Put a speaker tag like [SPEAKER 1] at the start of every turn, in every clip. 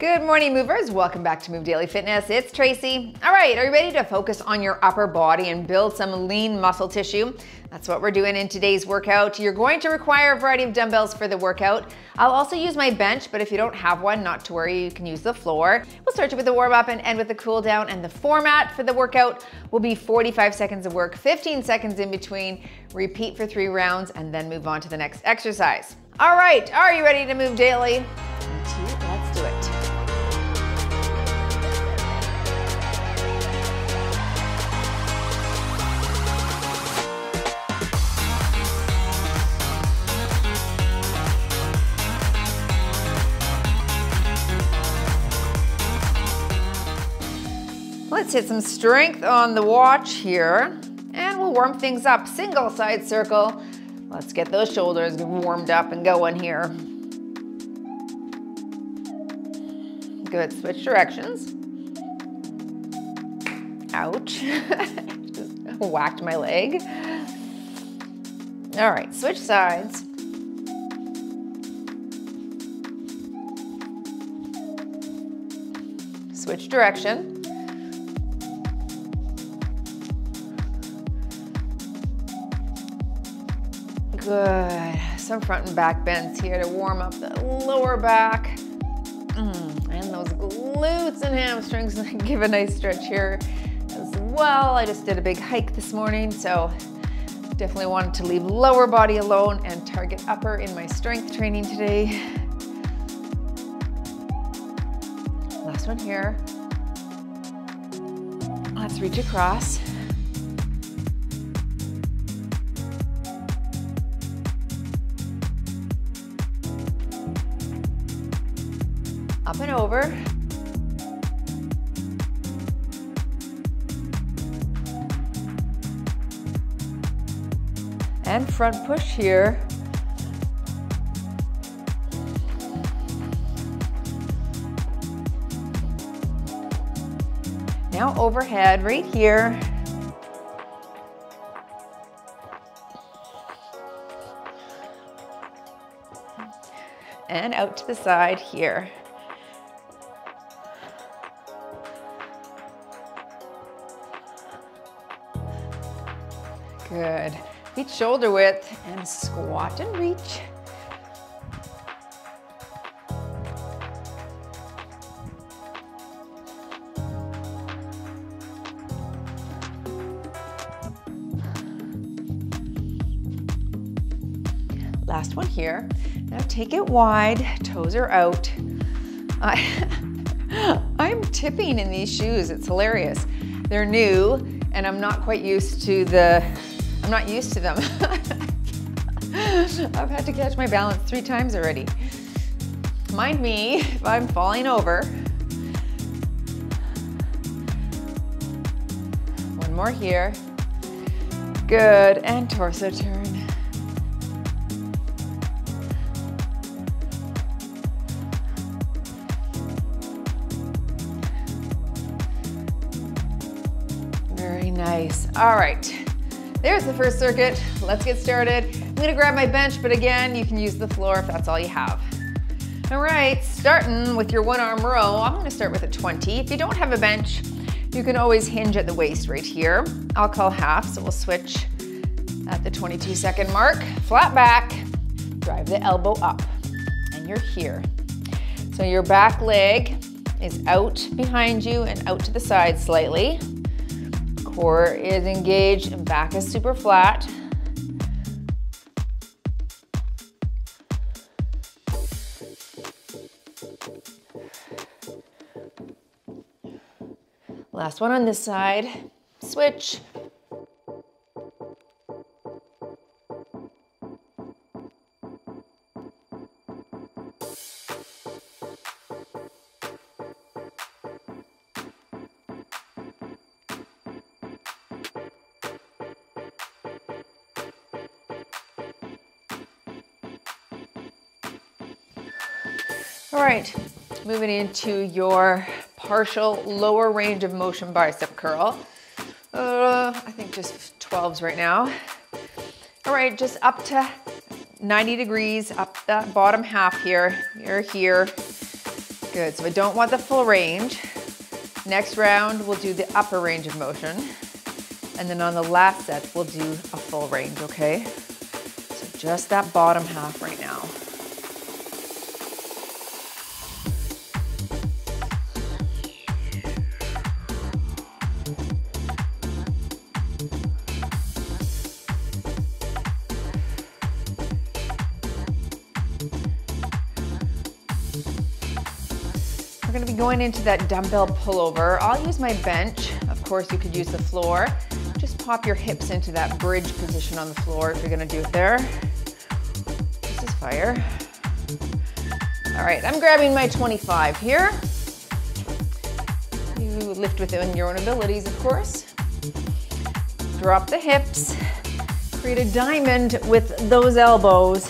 [SPEAKER 1] Good morning, movers. Welcome back to Move Daily Fitness. It's Tracy. All right, are you ready to focus on your upper body and build some lean muscle tissue? That's what we're doing in today's workout. You're going to require a variety of dumbbells for the workout. I'll also use my bench, but if you don't have one, not to worry, you can use the floor. We'll start with the warm up and end with the cool down, and the format for the workout will be 45 seconds of work, 15 seconds in between, repeat for 3 rounds, and then move on to the next exercise. All right, are you ready to move daily? Let's do it. Let's hit some strength on the watch here, and we'll warm things up. Single side circle. Let's get those shoulders warmed up and going here. Good, switch directions. Ouch, just whacked my leg. All right, switch sides. Switch direction. Good, some front and back bends here to warm up the lower back. And those glutes and hamstrings. Give a nice stretch here as well. I just did a big hike this morning, so definitely wanted to leave lower body alone and target upper in my strength training today. Last one here. Let's reach across. Up and over. And front push here. Now overhead right here. And out to the side here. Good. Feet shoulder width and squat and reach. Last one here. Now take it wide, toes are out. I'm tipping in these shoes, it's hilarious. They're new and I'm not quite used to them. I've had to catch my balance 3 times already. Mind me if I'm falling over. One more here. Good, and torso turn. Very nice. All right. There's the first circuit. Let's get started. I'm gonna grab my bench, but again, you can use the floor if that's all you have. All right, starting with your 1-arm row, I'm gonna start with a 20. If you don't have a bench, you can always hinge at the waist right here. I'll call half, so we'll switch at the 22-second mark. Flat back, drive the elbow up, and you're here. So your back leg is out behind you and out to the side slightly. Core is engaged and back is super flat. Last one on this side. Switch. All right, moving into your partial lower range of motion bicep curl. I think just 12s right now. All right, just up to 90 degrees, up that bottom half here. You're here. Good, so I don't want the full range. Next round, we'll do the upper range of motion. And then on the last set, we'll do a full range, okay? So just that bottom half right now. We're gonna be going into that dumbbell pullover. I'll use my bench. Of course, you could use the floor. Just pop your hips into that bridge position on the floor if you're gonna do it there. This is fire. All right, I'm grabbing my 25 here. You lift within your own abilities, of course. Drop the hips, create a diamond with those elbows,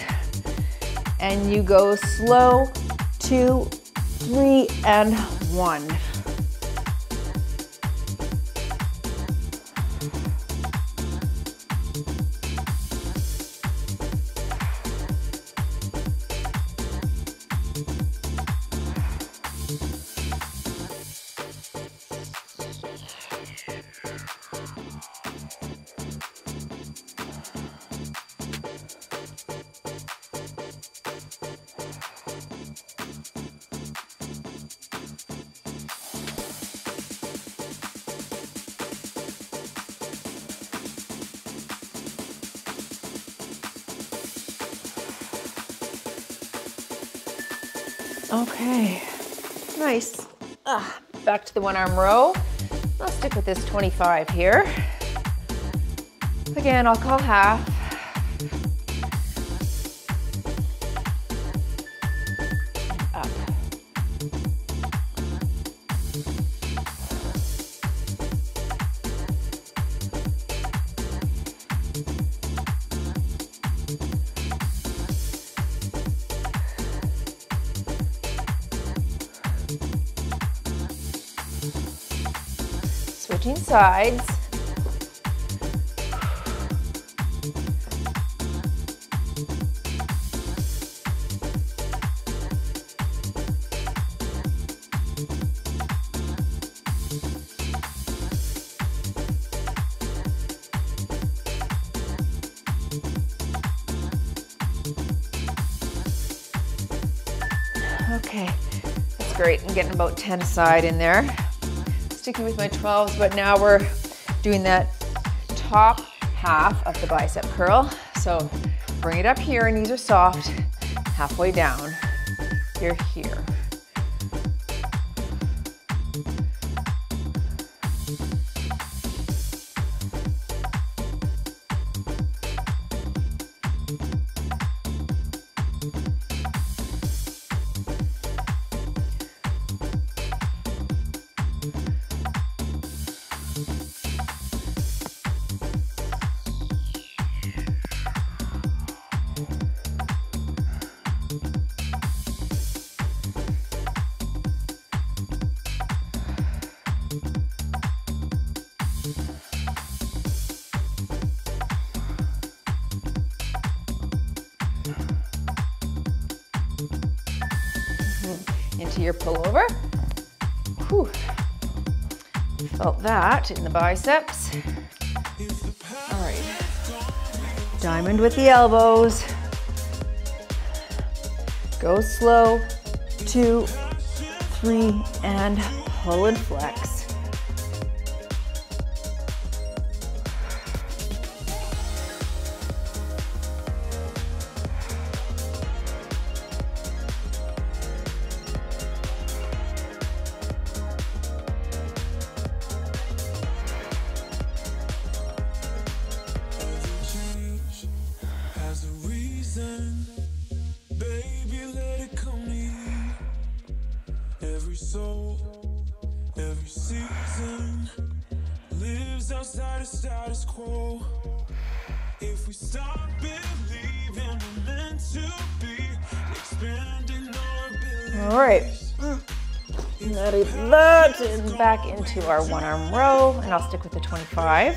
[SPEAKER 1] and you go slow, 2, 3, and 1. Okay, nice. Back to the one arm row. I'll stick with this 25 here. Again, I'll call half. Up. Switching sides. Okay, that's great. I'm getting about 10 aside in there. Sticking with my 12s, but now we're doing that top half of the bicep curl. So bring it up here, knees are soft, halfway down. You're here. Into your pullover. Whew. Felt that in the biceps. All right. Diamond with the elbows. Go slow. 2, 3, and pull and flex.
[SPEAKER 2] Every season lives outside of status quo. If we stop believing we're meant to be, expanding our abilities.
[SPEAKER 1] All right. Let it that and back into our one arm row, and I'll stick with the 25.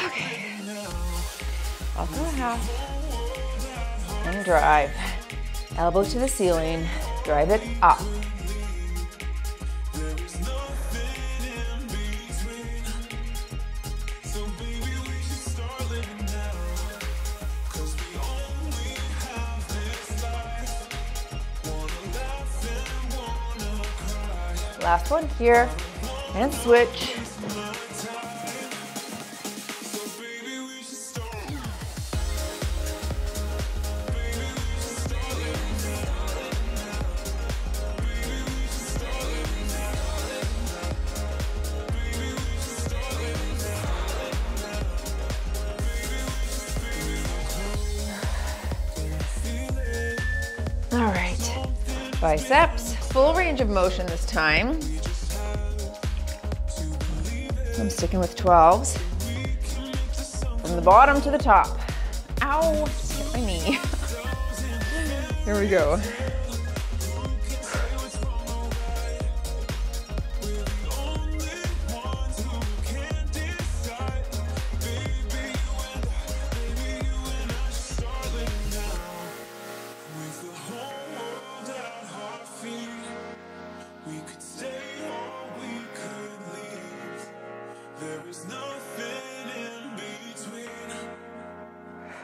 [SPEAKER 1] Okay. I'll do a half and drive. elbow to the ceiling, drive it up. Last one here, and switch. All right, biceps, full range of motion this time. I'm sticking with 12s. From the bottom to the top. Ow, hit my knee. Here we go.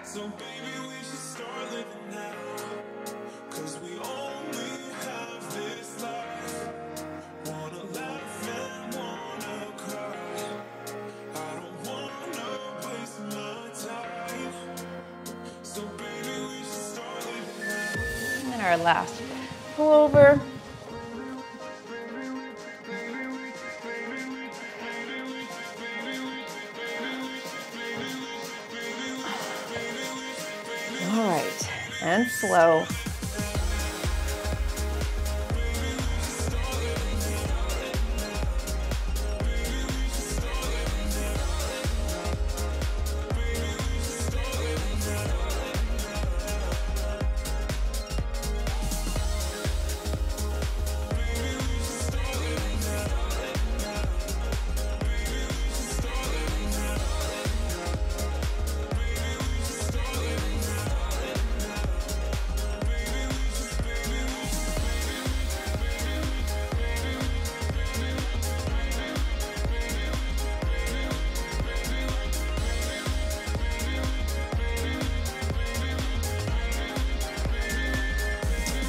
[SPEAKER 2] So baby, we should start living now, 'cause we only have this life. Wanna laugh and wanna cry. I don't wanna waste my time. So baby, we should start living now.
[SPEAKER 1] And our last pullover. All right, and slow.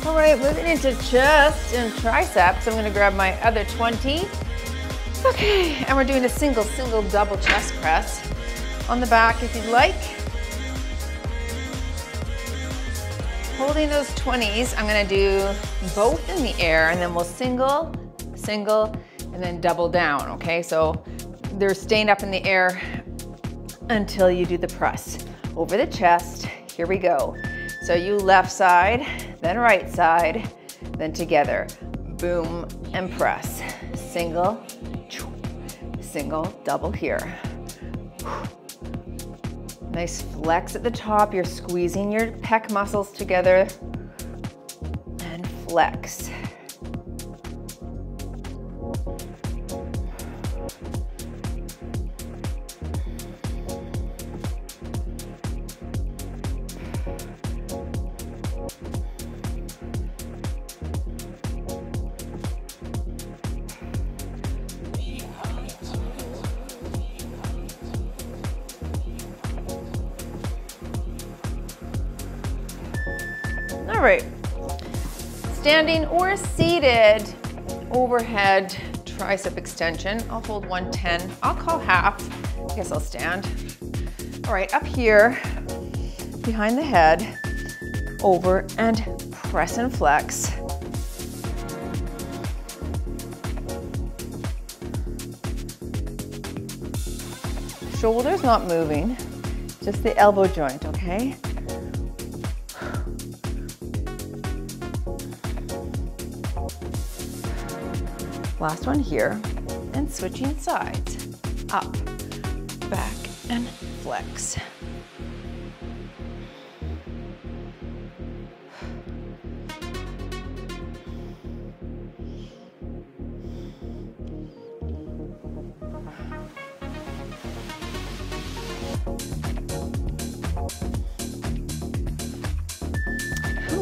[SPEAKER 1] All right, moving into chest and triceps. I'm gonna grab my other 20. Okay, and we're doing a single, double chest press. On the back if you'd like. Holding those 20s, I'm gonna do both in the air and then we'll single, and then double down, okay? So they're staying up in the air until you do the press. Over the chest, here we go. So you left side, then right side, then together. Boom, and press. Single, double here. Nice flex at the top. You're squeezing your pec muscles together. And flex. All right, standing or seated overhead tricep extension. I'll hold 110, I'll call half. I guess I'll stand. All right, up here, behind the head, over and press and flex. Shoulders not moving, just the elbow joint, okay? Last one here, and switching sides. Up, back, and flex.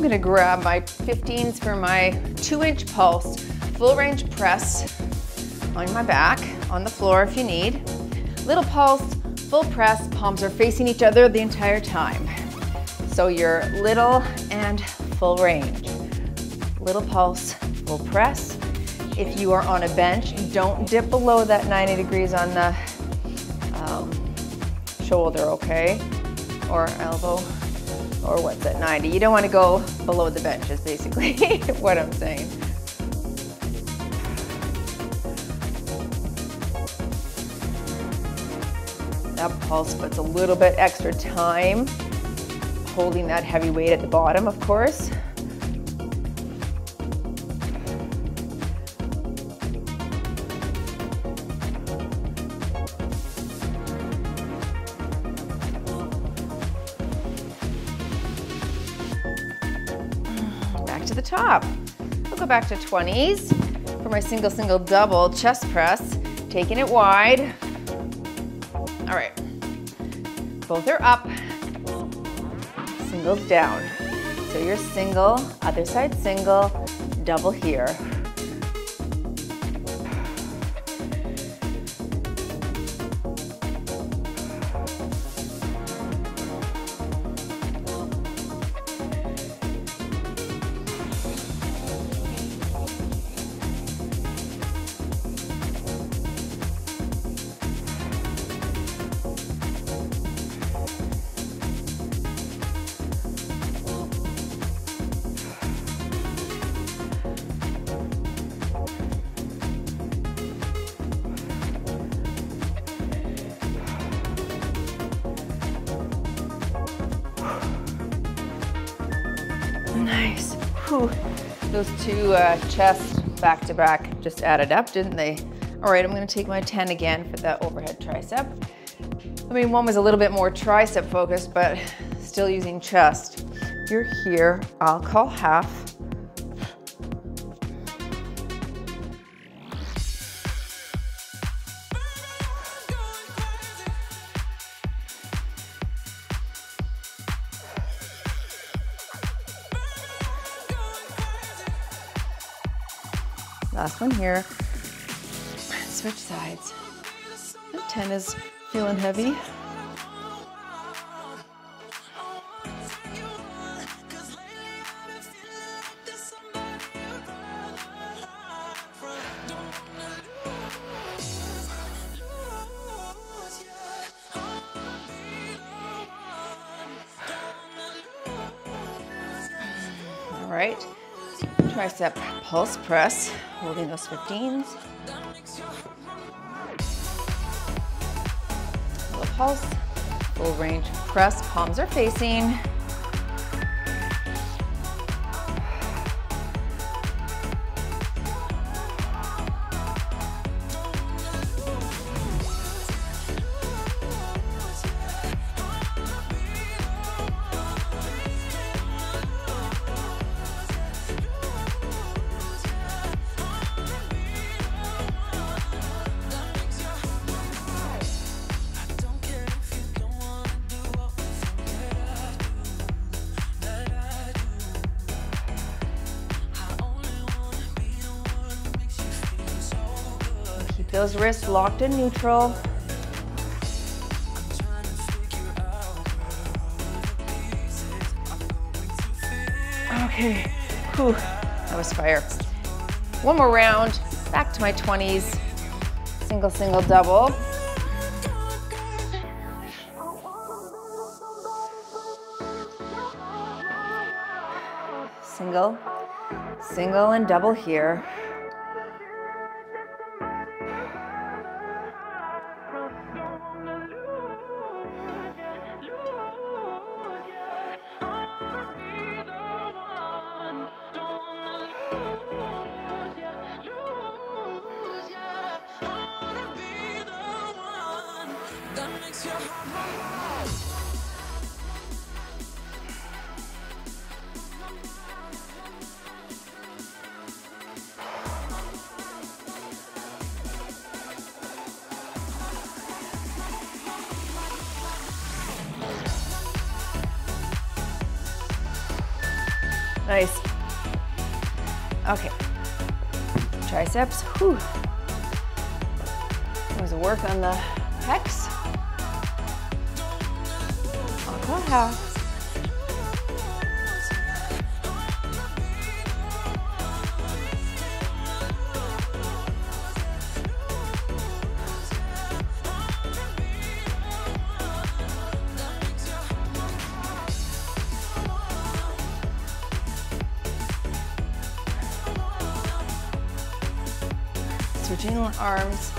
[SPEAKER 1] I'm gonna grab my 15s for my 2-inch pulse, full range press on my back, on the floor if you need. Little pulse, full press, palms are facing each other the entire time. So you're little and full range. Little pulse, full press. If you are on a bench, don't dip below that 90 degrees on the shoulder, okay? Or elbow, or what's that, 90? You don't want to go below the bench is basically what I'm saying. That pulse puts a little bit extra time, holding that heavy weight at the bottom, of course. Back to the top. We'll go back to 20s for my single, single, double chest press, taking it wide. All right, both are up, singles down. So you're single, other side single, double here. Nice. Whew. Those two chests back to back just added up, didn't they? All right, I'm gonna take my 10 again for the overhead tricep. I mean, one was a little bit more tricep focused, but still using chest. You're here, I'll call half. Last one here. Switch sides. That 10 is feeling heavy. All right. Tricep pulse press, holding those 15s. Little pulse, full range press, palms are facing. Those wrists locked in neutral. Okay, whew, that was fire. One more round, back to my 20s. Single, single, double. Single, single, and double here. Nice. Okay. Triceps. Whew. There's a work on the pecs. Aqua half. Switching arms.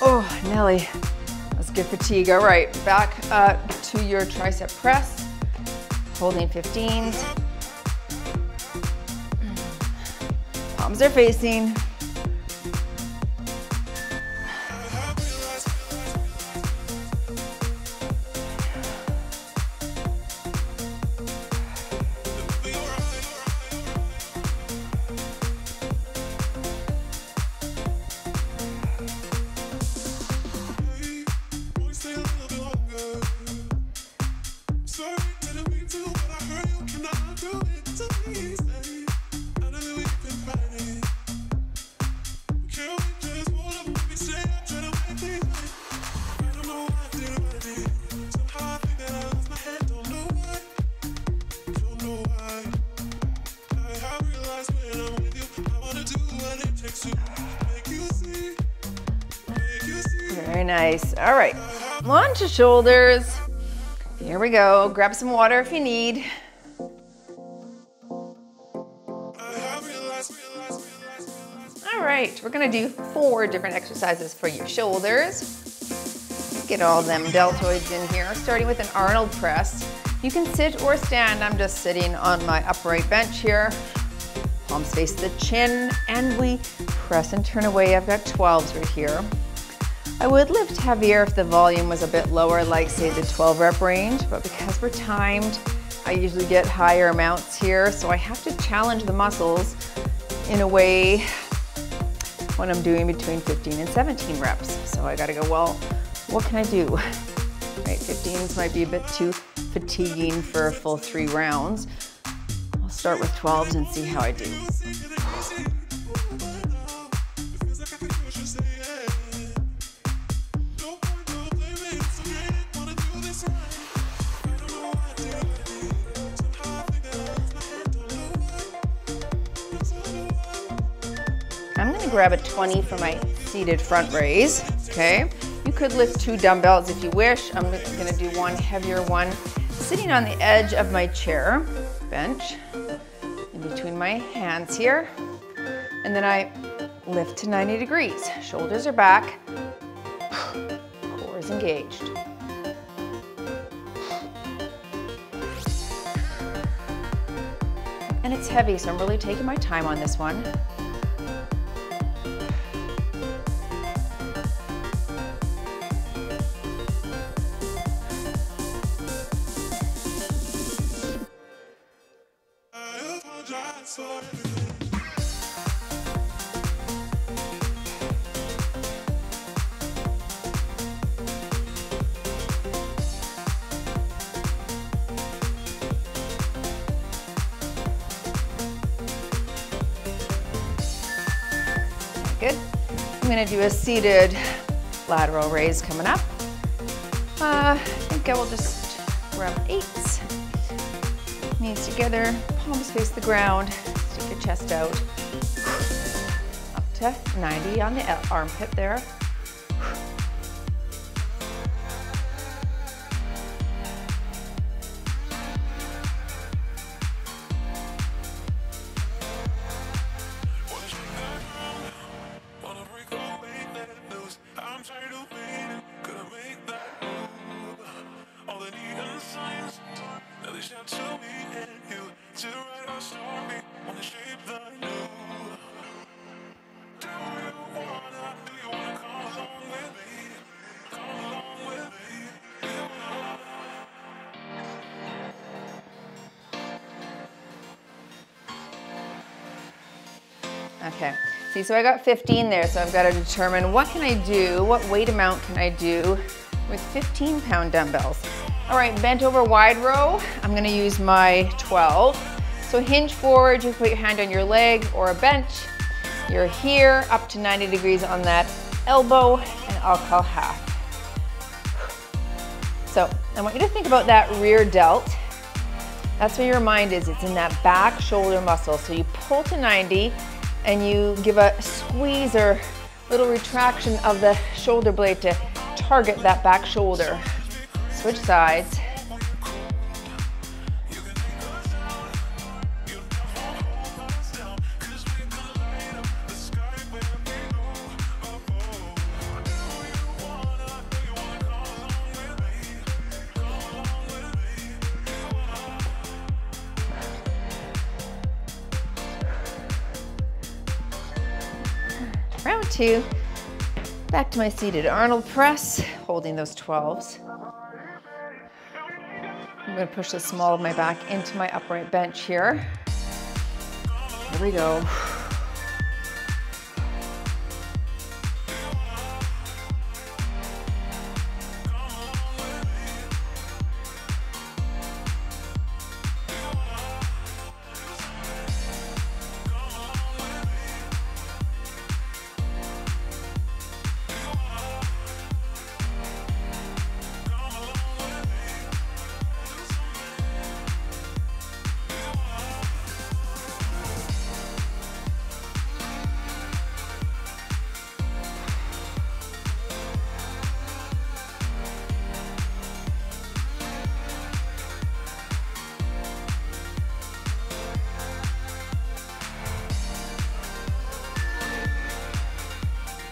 [SPEAKER 1] Oh, Nelly. That's good fatigue. All right, back to your tricep press. Holding 15s. Palms are facing. Very nice. All right, launch your shoulders. Here we go. Grab some water if you need. All right, we're gonna do 4 different exercises for your shoulders. Get all them deltoids in here, starting with an Arnold press. You can sit or stand. I'm just sitting on my upright bench here. Palms face the chin, and we press and turn away. I've got 12s right here. I would lift heavier if the volume was a bit lower, like say the 12 rep range, but because we're timed, I usually get higher amounts here, so I have to challenge the muscles in a way when I'm doing between 15 and 17 reps. So I gotta go, well, what can I do? Right, 15s might be a bit too fatiguing for a full 3 rounds. I'll start with 12s and see how I do. I'm gonna grab a 20 for my seated front raise, okay? You could lift 2 dumbbells if you wish. I'm gonna do one heavier one, sitting on the edge of my chair, bench, in between my hands here. And then I lift to 90 degrees. Shoulders are back, core is engaged. And it's heavy, so I'm really taking my time on this one. Good. I'm gonna do a seated lateral raise coming up. I think I will just grab 8s. Knees together, palms face the ground, stick your chest out. Up to 90 on the armpit there.
[SPEAKER 2] To write our story on the shape that I knew. Do you wanna come along with me?
[SPEAKER 1] Okay, see, so I got 15 there, so I've got to determine what can I do, what weight amount can I do with 15-pound dumbbells. All right, bent over wide row, I'm gonna use my 12. So hinge forward, you put your hand on your leg or a bench. You're here, up to 90 degrees on that elbow, and I'll call half. So I want you to think about that rear delt. That's where your mind is, it's in that back shoulder muscle. So you pull to 90 and you give a squeeze or little retraction of the shoulder blade to target that back shoulder. Switch sides. Round 2, back to my seated Arnold press, holding those 12s. I'm going to push the small of my back into my upright bench here. Here we go.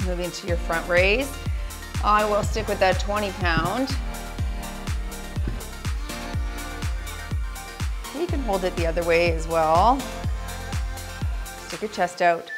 [SPEAKER 1] Moving to your front raise. I will stick with that 20-pound. You can hold it the other way as well. Stick your chest out.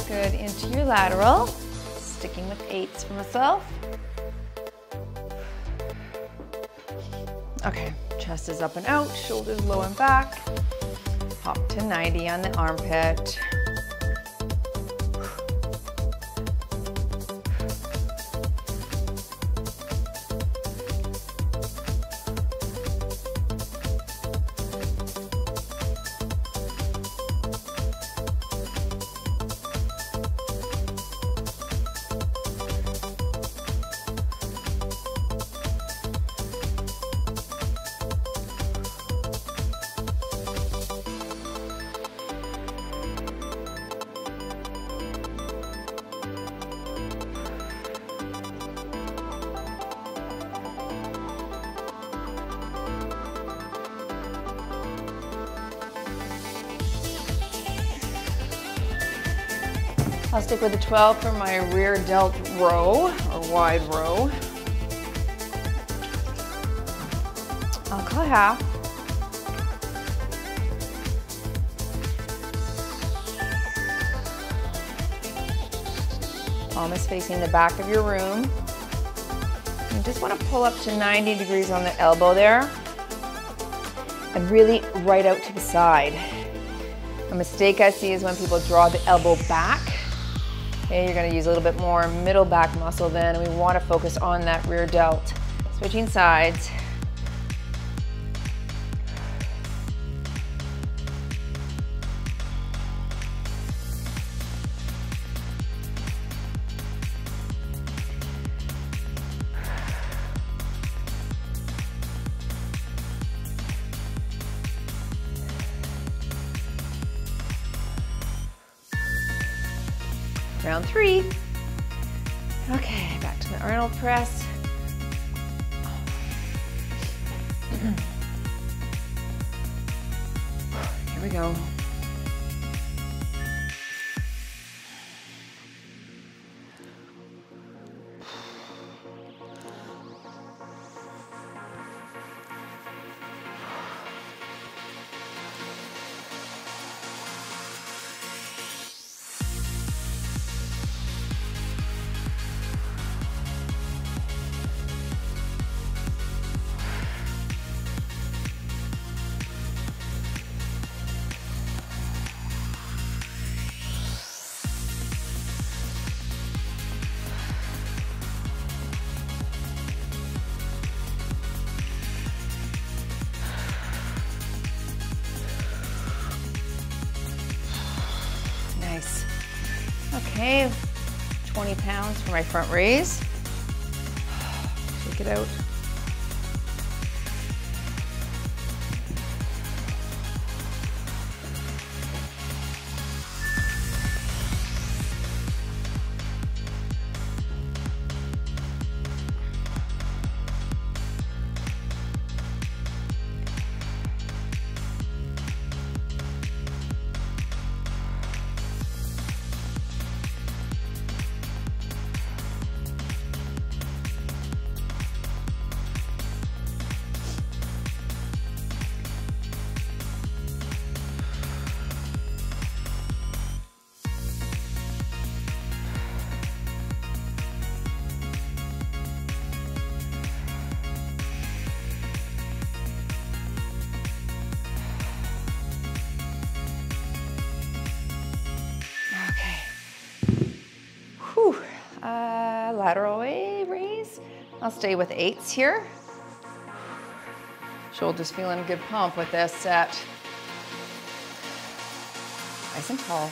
[SPEAKER 1] Good, into your lateral, sticking with 8s for myself. Okay, chest is up and out, shoulders low and back. Hop to 90 on the armpit. I'll stick with the 12 for my rear delt row, or wide row. I'll call half. Palm is facing the back of your room. You just want to pull up to 90 degrees on the elbow there, and really right out to the side. A mistake I see is when people draw the elbow back. Okay, you're going to use a little bit more middle back muscle then, and we want to focus on that rear delt. Switching sides. round 3. Okay, back to the Arnold press. Here we go. Nice. Okay, 20 pounds for my front raise. Shake it out. Lateral raise. I'll stay with 8s here. Shoulders feeling a good pump with this set. Nice and tall.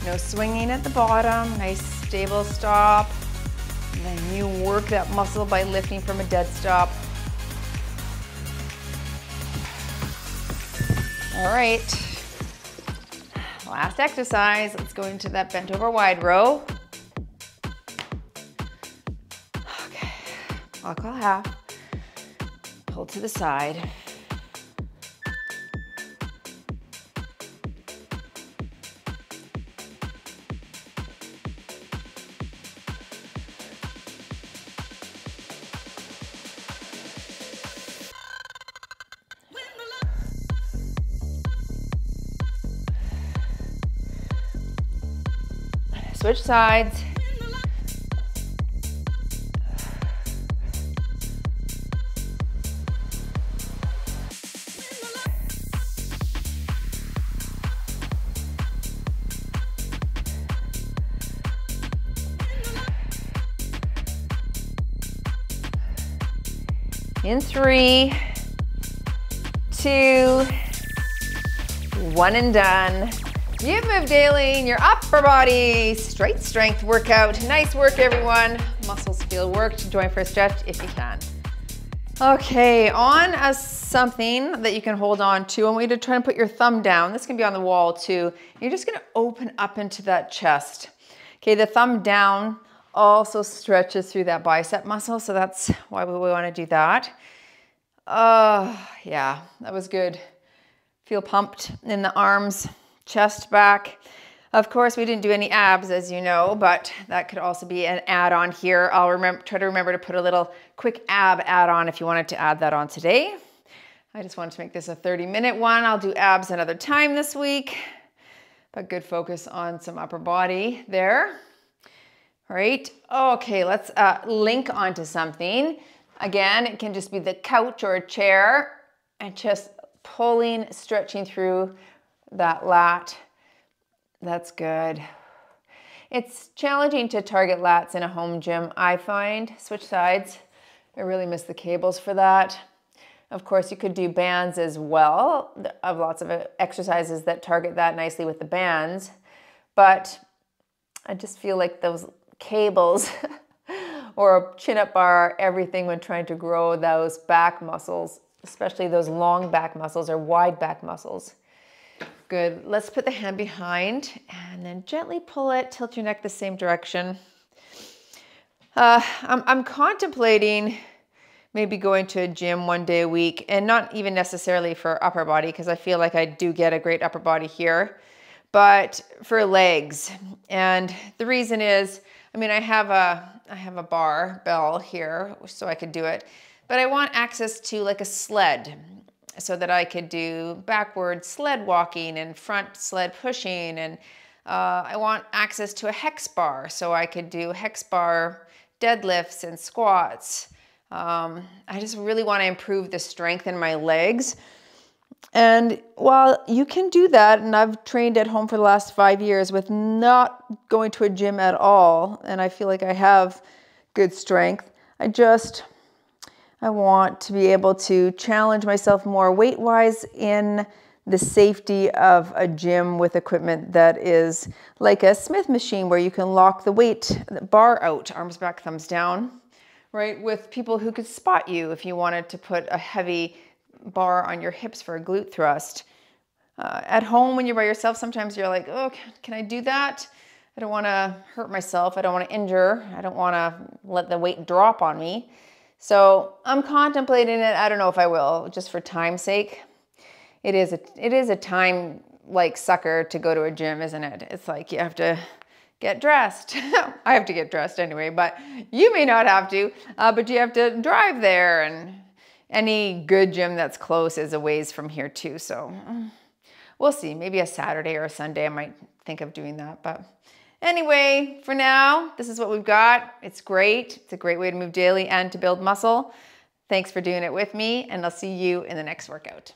[SPEAKER 1] No swinging at the bottom, nice stable stop. And then you work that muscle by lifting from a dead stop. All right, last exercise. Let's go into that bent over wide row. Okay, I'll call half. Pull to the side. Switch sides. In 3, 2, 1 and done. You've moved daily in your upper body straight strength workout. Nice work, everyone. Muscles feel worked. Join for a stretch if you can. Okay, on something that you can hold on to. I want you to try and put your thumb down. This can be on the wall too. You're just gonna open up into that chest. Okay, the thumb down also stretches through that bicep muscle, so that's why we wanna do that. Yeah, that was good. Feel pumped in the arms. Chest back. Of course, we didn't do any abs, as you know, but that could also be an add-on here. I'll try to remember to put a little quick ab add-on if you wanted to add that on today. I just wanted to make this a 30-minute one. I'll do abs another time this week, but good focus on some upper body there. All right, okay, let's link onto something. Again, it can just be the couch or a chair and just pulling, stretching through that lat. That's good. It's challenging to target lats in a home gym, I find. Switch sides. I really miss the cables for that. Of course, you could do bands as well. I have lots of exercises that target that nicely with the bands, but I just feel like those cables or a chin-up bar, everything when trying to grow those back muscles, especially those long back muscles or wide back muscles. Good. Let's put the hand behind and then gently pull it, tilt your neck the same direction. I'm contemplating maybe going to a gym one day a week, and not even necessarily for upper body, because I feel like I do get a great upper body here, but for legs. And the reason is, I mean, I have a barbell here, so I could do it, but I want access to like a sled so that I could do backward sled walking and front sled pushing. And I want access to a hex bar so I could do hex bar deadlifts and squats. I just really want to improve the strength in my legs. And while you can do that, and I've trained at home for the last 5 years with not going to a gym at all, and I feel like I have good strength, I want to be able to challenge myself more weight-wise in the safety of a gym with equipment that is like a Smith machine where you can lock the weight bar out, arms back, thumbs down, right? With people who could spot you if you wanted to put a heavy bar on your hips for a glute thrust. At home, when you're by yourself, sometimes you're like, oh, can I do that? I don't want to hurt myself. I don't want to injure. I don't want to let the weight drop on me. So I'm contemplating it. I don't know if I will, just for time's sake. It is a time like sucker to go to a gym, isn't it? It's like you have to get dressed. I have to get dressed anyway, but you may not have to, but you have to drive there, and any good gym that's close is a ways from here too. So we'll see, maybe a Saturday or a Sunday, I might think of doing that. But anyway, for now, this is what we've got. It's great. It's a great way to move daily and to build muscle. Thanks for doing it with me, and I'll see you in the next workout.